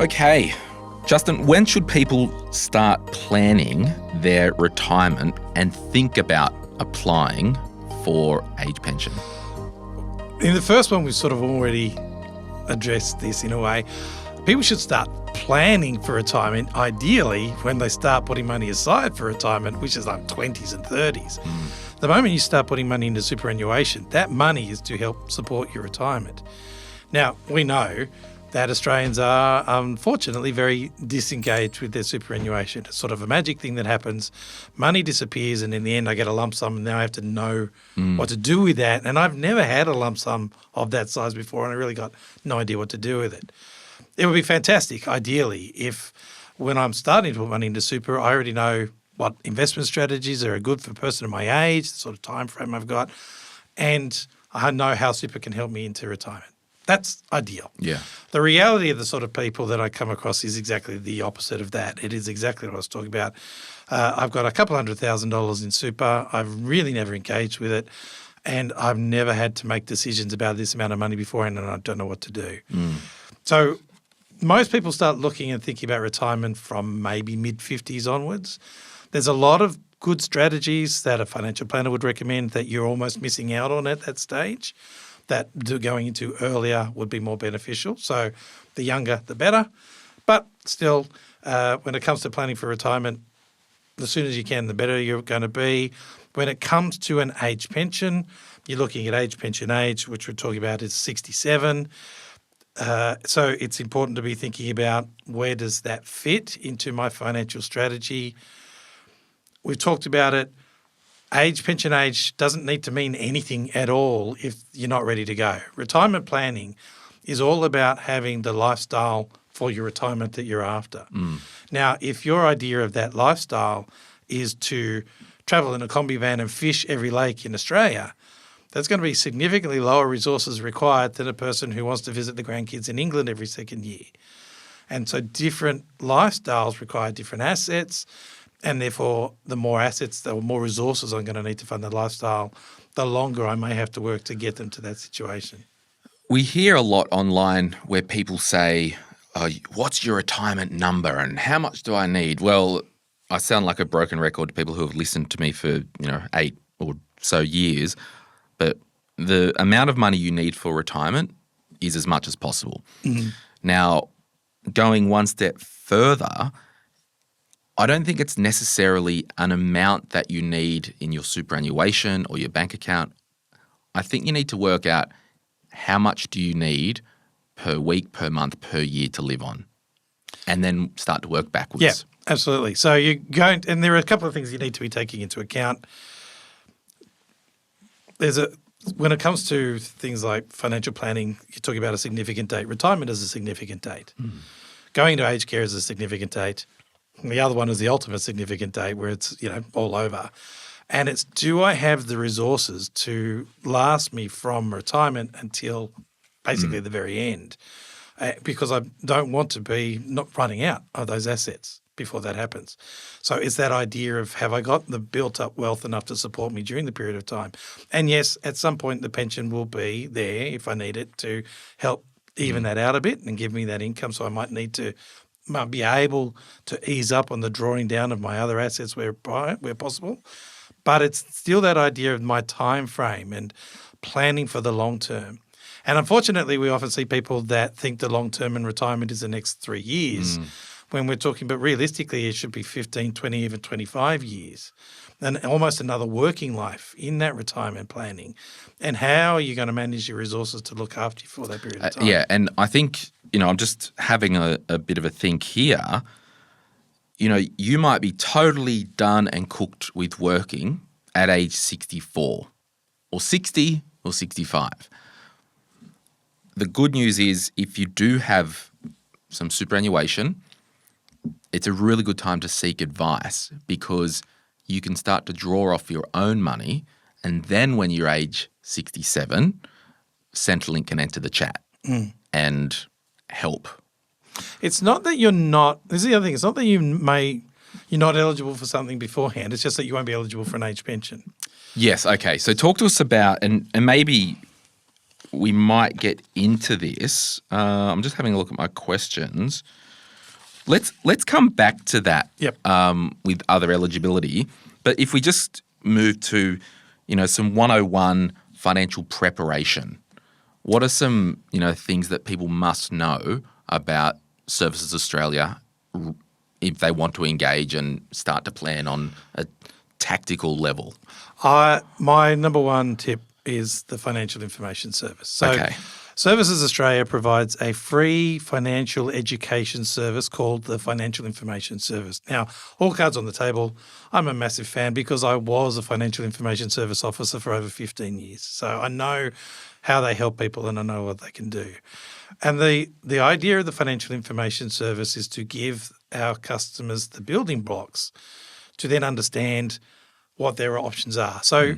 Okay, Justin, when should people start planning their retirement and think about applying for age pension? In the first one, we've sort of already addressed this in a way. People should start planning for retirement, ideally when they start putting money aside for retirement, which is like 20s and 30s. The moment you start putting money into superannuation, that money is to help support your retirement. Now, we know that Australians are unfortunately very disengaged with their superannuation. It's sort of a magic thing that happens. Money disappears and in the end I get a lump sum and now I have to know what to do with that. And I've never had a lump sum of that size before and I really got no idea what to do with it. It would be fantastic, ideally, if when I'm starting to put money into super, I already know what investment strategies are good for a person of my age, the sort of time frame I've got, and I know how super can help me into retirement. That's ideal. Yeah. The reality of the sort of people that I come across is exactly the opposite of that. It is exactly what I was talking about. I've got a couple $100,000 in super. I've really never engaged with it. And I've never had to make decisions about this amount of money beforehand and I don't know what to do. So most people start looking and thinking about retirement from maybe mid-50s onwards. There's a lot of good strategies that a financial planner would recommend that you're almost missing out on at that stage, that going into earlier would be more beneficial. So the younger, the better. But still, when it comes to planning for retirement, the sooner you can, the better you're going to be. When it comes to an age pension, you're looking at age pension age, which we're talking about is 67. So it's important to be thinking about where does that fit into my financial strategy. We've talked about it. Age, pension age doesn't need to mean anything at all if you're not ready to go. Retirement planning is all about having the lifestyle for your retirement that you're after. Now, if your idea of that lifestyle is to travel in a combi van and fish every lake in Australia, that's going to be significantly lower resources required than a person who wants to visit the grandkids in England every second year. And so different lifestyles require different assets. And therefore, the more assets, the more resources I'm going to need to fund the lifestyle, the longer I may have to work to get them to that situation. We hear a lot online where people say, what's your retirement number and how much do I need? Well, I sound like a broken record to people who have listened to me for 8 or so years, but the amount of money you need for retirement is as much as possible. Now, going one step further, I don't think it's necessarily an amount that you need in your superannuation or your bank account. I think you need to work out how much do you need per week, per month, per year to live on, and then start to work backwards. Yeah, absolutely. So you're going, and there are a couple of things you need to be taking into account. When it comes to things like financial planning, you're talking about a significant date. Retirement is a significant date. Going to aged care is a significant date. And the other one is the ultimate significant date where it's, all over. And it's, do I have the resources to last me from retirement until basically the very end? Because I don't want to be not running out of those assets before that happens. So it's that idea of, have I got the built up wealth enough to support me during the period of time? And yes, at some point the pension will be there if I need it to help even that out a bit and give me that income. So I might need to be able to ease up on the drawing down of my other assets where possible. But it's still that idea of my time frame and planning for the long term. And unfortunately, we often see people that think the long term in retirement is the next 3 years when we're talking, but realistically, it should be 15, 20, even 25 years. And almost another working life in that retirement planning. And how are you going to manage your resources to look after you for that period of time? Yeah, and I think, I'm just having a bit of a think here. You might be totally done and cooked with working at age 64 or 60 or 65. The good news is if you do have some superannuation, it's a really good time to seek advice because you can start to draw off your own money, and then when you're age 67, Centrelink can enter the chat and help. It's not that you're not – this is the other thing. It's not that you're not eligible for something beforehand. It's just that you won't be eligible for an age pension. Yes, okay. So talk to us about – and maybe we might get into this. I'm just having a look at my questions. Let's come back to that. Yep. With other eligibility, but if we just move to, some 101 financial preparation, what are some things that people must know about Services Australia if they want to engage and start to plan on a tactical level? My number one tip is the Financial Information Service. So Okay. Services Australia provides a free financial education service called the Financial Information Service. Now, all cards on the table, I'm a massive fan because I was a Financial Information Service officer for over 15 years. So I know how they help people and I know what they can do. And the idea of the Financial Information Service is to give our customers the building blocks to then understand what their options are. So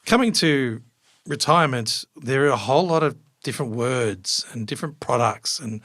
coming to retirement, there are a whole lot of different words and different products, and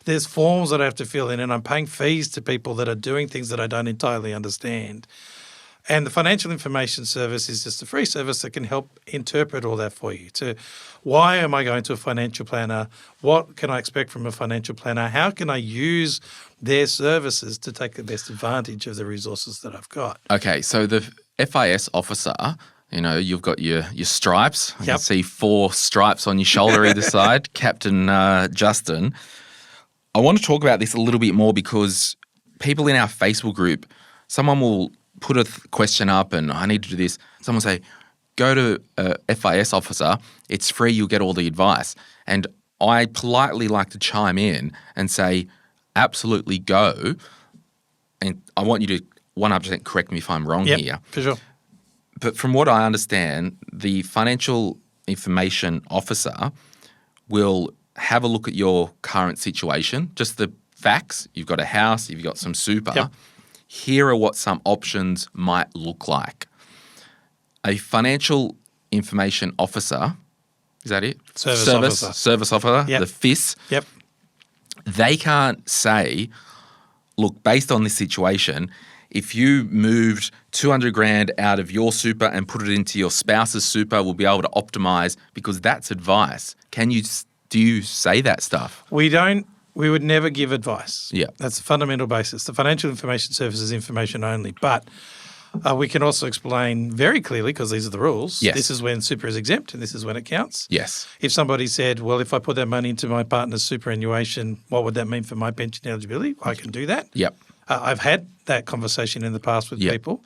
there's forms that I have to fill in, and I'm paying fees to people that are doing things that I don't entirely understand. And the Financial Information Service is just a free service that can help interpret all that for you. To why am I going to a financial planner? What can I expect from a financial planner? How can I use their services to take the best advantage of the resources that I've got? Okay, so the FIS officer, you've got your stripes. I can Yep. see 4 stripes on your shoulder either side. Captain Justin. I want to talk about this a little bit more because people in our Facebook group, someone will put a question up and I need to do this. Someone will say, go to a FIS officer. It's free. You'll get all the advice. And I politely like to chime in and say, absolutely go. And I want you to 100% correct me if I'm wrong Yep, here. for sure. But from what I understand, the Financial Information Officer will have a look at your current situation, just the facts. You've got a house, you've got some super. Yep. Here are what some options might look like. A Financial Information Officer, is that it? Service officer. Service officer, Yep. the FIS. Yep. They can't say, look, based on this situation, if you moved 200 grand out of your super and put it into your spouse's super, we'll be able to optimize, because that's advice. Do you say that stuff? We would never give advice. Yeah. That's the fundamental basis. The Financial Information Service is information only, but we can also explain very clearly, because these are the rules. Yes. This is when super is exempt and this is when it counts. Yes. If somebody said, well, if I put that money into my partner's superannuation, what would that mean for my pension eligibility? I can do that. Yep. I've had that conversation in the past with Yep. people,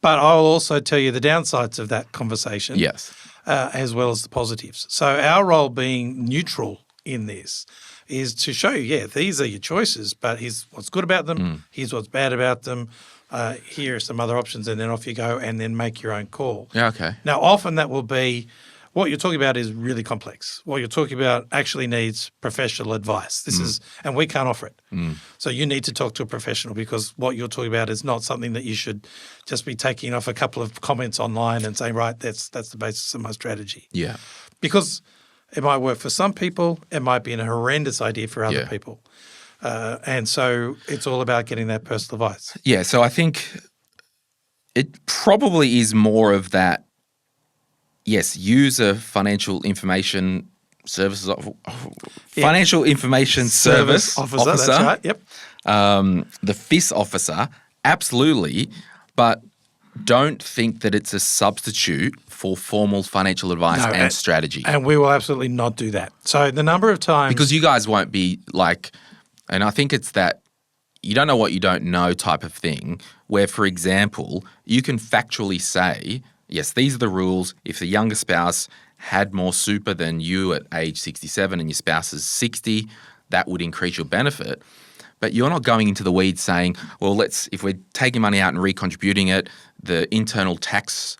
but I'll also tell you the downsides of that conversation. Yes. As well as the positives. So our role being neutral in this is to show you, these are your choices, but here's what's good about them, here's what's bad about them, here are some other options, and then off you go and then make your own call. Yeah, okay. Now, often that will be, what you're talking about is really complex. What you're talking about actually needs professional advice. This is, and we can't offer it. So you need to talk to a professional, because what you're talking about is not something that you should just be taking off a couple of comments online and saying, right, that's the basis of my strategy. Yeah. Because it might work for some people, it might be a horrendous idea for other Yeah. people. And so it's all about getting that personal advice. Yeah, so I think it probably is more of that, yes, use a financial information services, financial information service officer. That's right. Yep. The FIS officer, absolutely, but don't think that it's a substitute for formal financial advice No, and strategy. And we will absolutely not do that. So the number of times, Because you guys won't be like, and I think it's that you don't know what you don't know type of thing, where, for example, you can factually say, yes, these are the rules. If the younger spouse had more super than you at age 67 and your spouse is 60, that would increase your benefit. But you're not going into the weeds saying, well, if we're taking money out and recontributing it, the internal tax.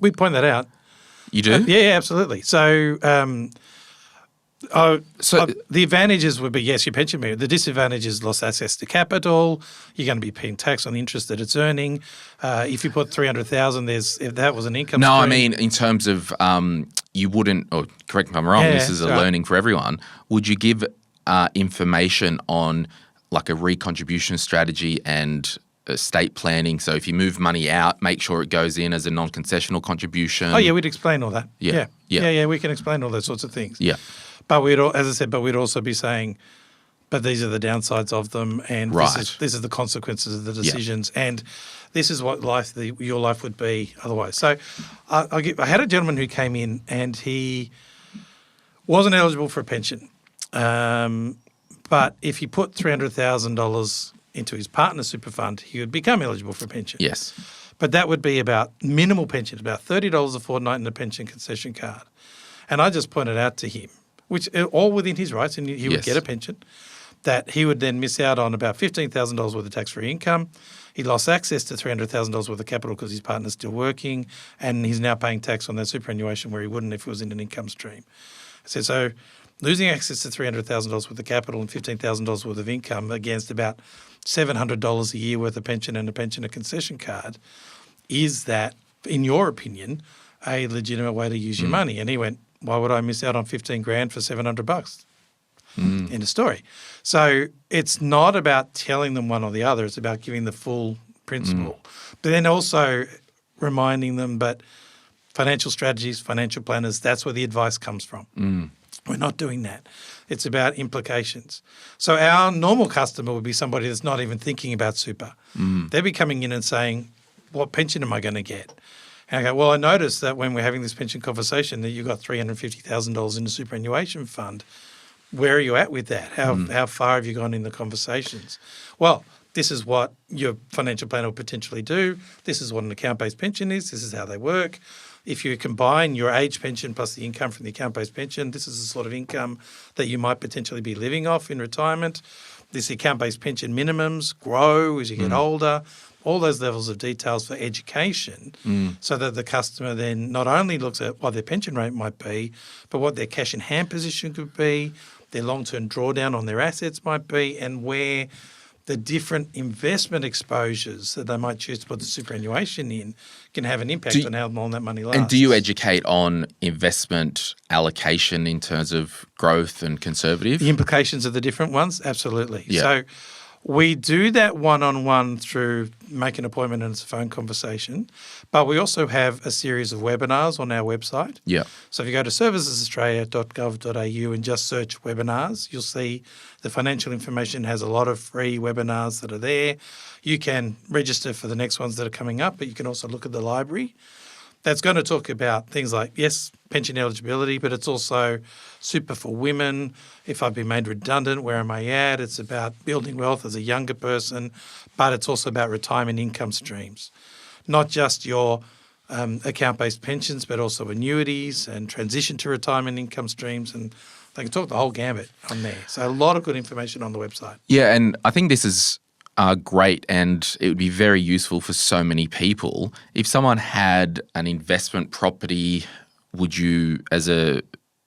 we point that out. You do? Yeah, absolutely. So, the advantages would be, yes, your pension benefit. The disadvantage is lost access to capital. You're going to be paying tax on the interest that it's earning. If you put $300,000, if that was an income No, stream. I mean in terms of you wouldn't, or correct me if I'm wrong, Yeah, this is a right. learning for everyone. Would you give information on like a recontribution strategy and estate planning? So if you move money out, make sure it goes in as a non-concessional contribution. Oh, yeah, we'd explain all that. Yeah. Yeah, we can explain all those sorts of things. Yeah. But we'd also be saying, but these are the downsides of them, and Right. this is the consequences of the decisions, and this is what your life would be otherwise. So I had a gentleman who came in and he wasn't eligible for a pension, but if he put $300,000 into his partner super fund, he would become eligible for a pension. Yes. But that would be about minimal pension, about $30 a fortnight in a pension concession card. And I just pointed out to him, which all within his rights, and he would get a pension, that he would then miss out on about $15,000 worth of tax-free income. He lost access to $300,000 worth of capital because his partner's still working, and he's now paying tax on that superannuation where he wouldn't if it was in an income stream. I said, so losing access to $300,000 worth of capital and $15,000 worth of income against about $700 a year worth of pension and a pensioner concession card, is that, in your opinion, a legitimate way to use your money? And he went, why would I miss out on $15,000 for $700? End of story. So it's not about telling them one or the other. It's about giving the full principle. But then also reminding them, but financial strategies, financial planners, that's where the advice comes from. We're not doing that. It's about implications. So our normal customer would be somebody that's not even thinking about super. They'd be coming in and saying, what pension am I going to get? And I go, well, I noticed that when we're having this pension conversation that you got $350,000 in the superannuation fund. Where are you at with that? How far have you gone in the conversations? Well, this is what your financial planner will potentially do. This is what an account-based pension is. This is how they work. If you combine your age pension plus the income from the account-based pension, this is the sort of income that you might potentially be living off in retirement. This account-based pension minimums grow as you get older. All those levels of details for education so that the customer then not only looks at what their pension rate might be, but what their cash in hand position could be, their long-term drawdown on their assets might be, and where the different investment exposures that they might choose to put the superannuation in can have an impact on how long that money lasts. And do you educate on investment allocation in terms of growth and conservative? The implications of the different ones? Absolutely. Yeah. So we do that one-on-one through make an appointment and it's a phone conversation, but we also have a series of webinars on our website. Yeah. So if you go to servicesaustralia.gov.au and just search webinars, you'll see the financial information has a lot of free webinars that are there. You can register for the next ones that are coming up, but you can also look at the library. That's going to talk about things like, yes, pension eligibility, but it's also super for women. If I've been made redundant, where am I at? It's about building wealth as a younger person, but it's also about retirement income streams. Not just your account-based pensions, but also annuities and transition to retirement income streams. And they can talk the whole gambit on there. So a lot of good information on the website. Yeah, and I think this is great, and it would be very useful for so many people. If someone had an investment property, would you, as a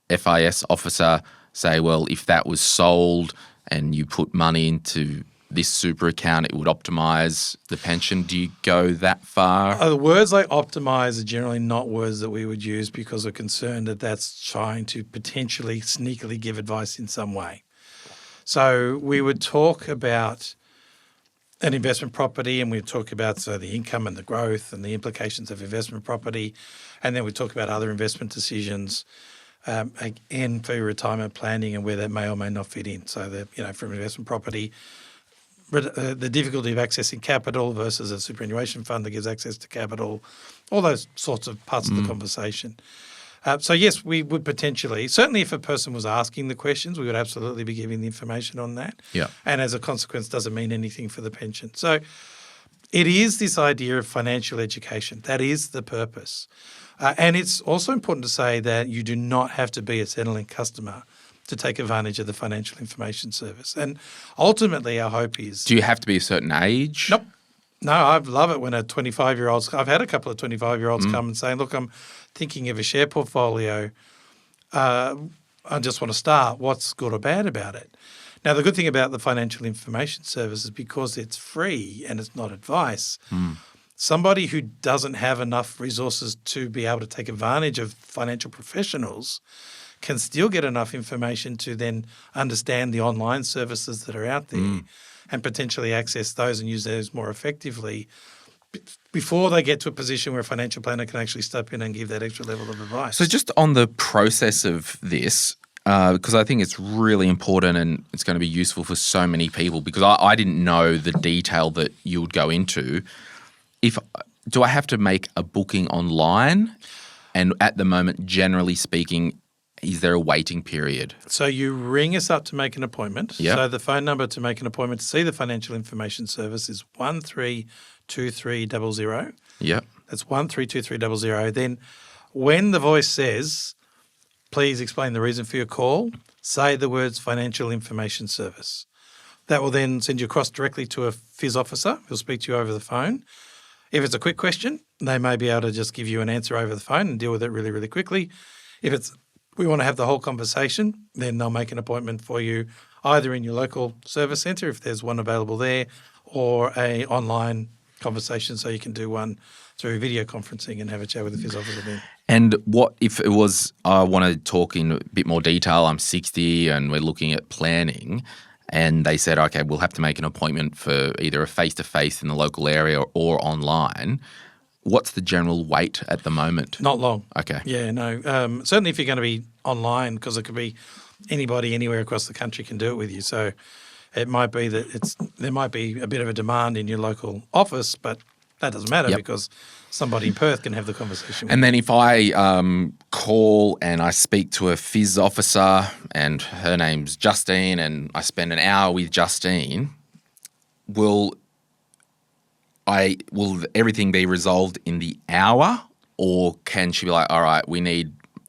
FIS officer, say, well, if that was sold and you put money into this super account, it would optimise the pension? Do you go that far? The words like optimise are generally not words that we would use because we're concerned that that's trying to potentially sneakily give advice in some way. So we would talk about an investment property, and we talk about the income and the growth and the implications of investment property, and then we talk about other investment decisions, and for your retirement planning and where that may or may not fit in. So from investment property, the difficulty of accessing capital versus a superannuation fund that gives access to capital, all those sorts of parts of the conversation. So yes, we would potentially, certainly if a person was asking the questions, we would absolutely be giving the information on that. Yeah. And as a consequence, doesn't mean anything for the pension. So it is this idea of financial education. That is the purpose. And it's also important to say that you do not have to be a Centrelink customer to take advantage of the financial information service. And ultimately our hope is... Do you have to be a certain age? Nope. No, I love it when a 25-year-old, I've had a couple of 25-year-olds come and say, look, I'm thinking of a share portfolio. I just want to start. What's good or bad about it? Now, the good thing about the financial information service is because it's free and it's not advice, somebody who doesn't have enough resources to be able to take advantage of financial professionals can still get enough information to then understand the online services that are out there and potentially access those and use those more effectively before they get to a position where a financial planner can actually step in and give that extra level of advice. So just on the process of this, because I think it's really important and it's going to be useful for so many people because I didn't know the detail that you would go into. Do I have to make a booking online? And at the moment, generally speaking, is there a waiting period? So you ring us up to make an appointment. Yep. So the phone number to make an appointment to see the Financial Information Service is 132300. Yep. That's 132300. Then when the voice says, please explain the reason for your call, say the words Financial Information Service. That will then send you across directly to a FIS officer who'll speak to you over the phone. If it's a quick question, they may be able to just give you an answer over the phone and deal with it really, really quickly. If we want to have the whole conversation, then they'll make an appointment for you either in your local service centre, if there's one available there, or a online conversation so you can do one through video conferencing and have a chat with the FIS officer then. And what if it was, I want to talk in a bit more detail, I'm 60 and we're looking at planning, and they said, okay, we'll have to make an appointment for either a face-to-face in the local area or online. What's the general wait at the moment? Not long. Okay. Yeah, no. Certainly if you're going to be online, because it could be anybody anywhere across the country can do it with you. So it might be that there might be a bit of a demand in your local office, but that doesn't matter because somebody in Perth can have the conversation with And you. then if I call and I speak to a FIS officer and her name's Justine and I spend an hour with Justine, will everything be resolved in the hour, or can she be like, all right,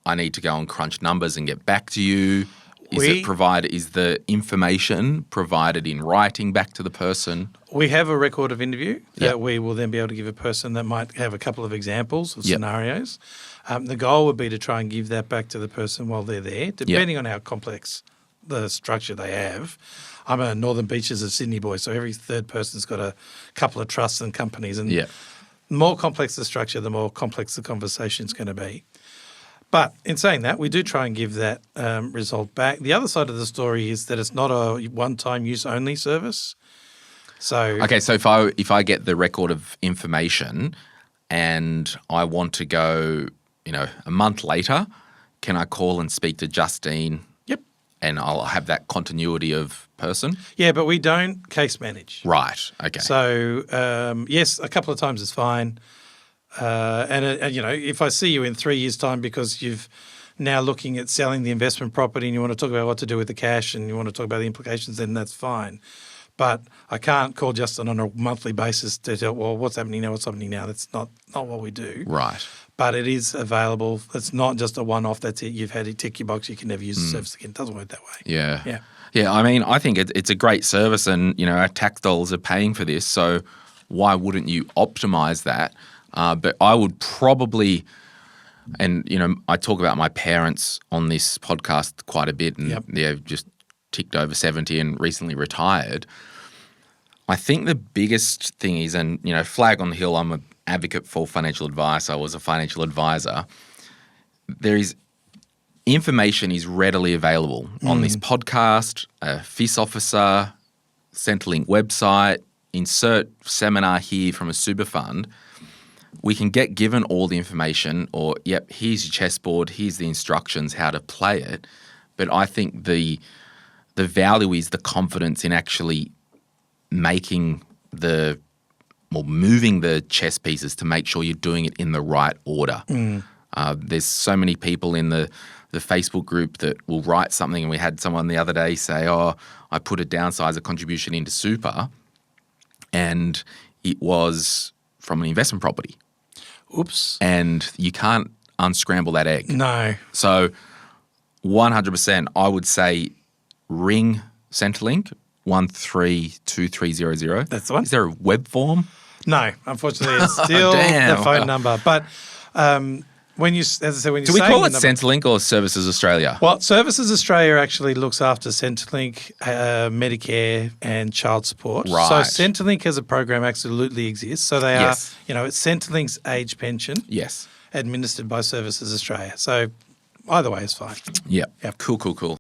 I need to go and crunch numbers and get back to you? Is the information provided in writing back to the person? We have a record of interview that we will then be able to give a person that might have a couple of examples of scenarios. The goal would be to try and give that back to the person while they're there, depending on how complex the structure they have. I'm a Northern Beaches of Sydney boy, so every third person's got a couple of trusts and companies. And the more complex the structure, the more complex the conversation's going to be. But in saying that, we do try and give that result back. The other side of the story is that it's not a one-time use only service. So if I get the record of information and I want to go, a month later, can I call and speak to Justine? Yep. And I'll have that continuity of person? Yeah, but we don't case manage. Right. Okay. So yes, a couple of times is fine. And if I see you in 3 years' time because you've now looking at selling the investment property and you want to talk about what to do with the cash and you want to talk about the implications, then that's fine. But I can't call Justin on a monthly basis to tell, well, what's happening now, That's not what we do. Right. But it is available. It's not just a one-off. That's it. You've had it, tick your box. You can never use the service again. It doesn't work that way. Yeah. Yeah. Yeah, I mean, I think it's a great service and, our tax dollars are paying for this, so why wouldn't you optimize that? But I would probably, and, I talk about my parents on this podcast quite a bit and they've just ticked over 70 and recently retired. I think the biggest thing is, and, flag on the hill, I'm an advocate for financial advice. I was a financial advisor. Information is readily available on this podcast, a FIS officer, Centrelink website, insert seminar here from a super fund. We can get given all the information or, here's your chessboard, here's the instructions, how to play it. But I think the value is the confidence in actually moving the chess pieces to make sure you're doing it in the right order. There's so many people in the Facebook group that will write something, and we had someone the other day say, I put a downsizer contribution into super, and it was from an investment property. Oops. And you can't unscramble that egg. No. So 100%, I would say ring Centrelink, 132300. That's the one. Is there a web form? No, unfortunately, it's still the phone number. But when you Do we call it Centrelink or Services Australia? Well, Services Australia actually looks after Centrelink, Medicare, and child support. Right. So Centrelink as a program absolutely exists. So they are, it's Centrelink's age pension. Yes. Administered by Services Australia. So either way is fine. Yep. Cool.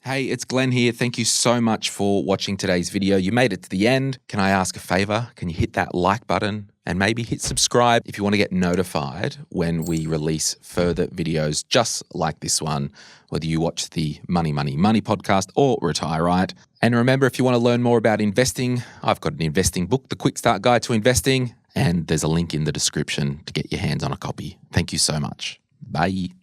Hey, it's Glenn here. Thank you so much for watching today's video. You made it to the end. Can I ask a favor? Can you hit that like button and maybe hit subscribe if you want to get notified when we release further videos just like this one, whether you watch the Money, Money, Money podcast or Retire Right. And remember, if you want to learn more about investing, I've got an investing book, The Quick Start Guide to Investing, and there's a link in the description to get your hands on a copy. Thank you so much. Bye.